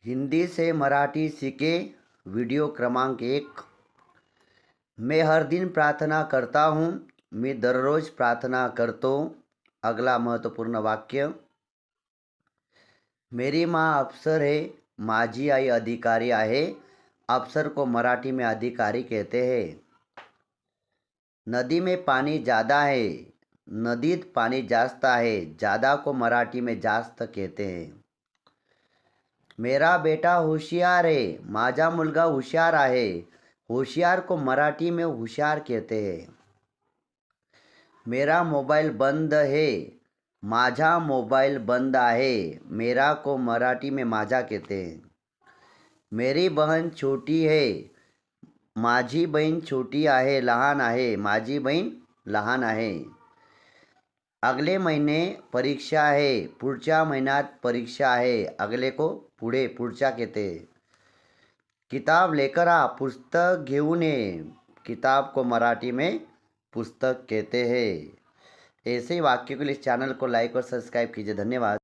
हिंदी से मराठी सीखे वीडियो क्रमांक 1। मैं हर दिन प्रार्थना करता हूँ। मैं दररोज प्रार्थना करतो। अगला महत्वपूर्ण वाक्य, मेरी माँ अफसर है, माझी आई अधिकारी आहे। अफसर को मराठी में अधिकारी कहते हैं। नदी में पानी ज़्यादा है, नदीत पानी जास्त आहे। ज़्यादा को मराठी में जास्त कहते हैं। मेरा बेटा होशियार है, माझा मुलगा हुशार आहे। होशियार को मराठी में होशियार कहते हैं। मेरा मोबाइल बंद है, माझा मोबाइल बंद आहे। मेरा को मराठी में माझा कहते हैं। मेरी बहन छोटी है, माझी बहीण छोटी आहे, लहान आहे। माझी बहीण लहान आहे। अगले महीने परीक्षा आहे, पुढच्या महिन्यात परीक्षा आहे। अगले को पुढे पुढच्या कहते हैं। किताब लेकर आ, पुस्तक घेऊन ये। किताब को मराठी में पुस्तक कहते हैं। ऐसे वाक्यों के लिए इस चैनल को लाइक और सब्सक्राइब कीजिए। धन्यवाद।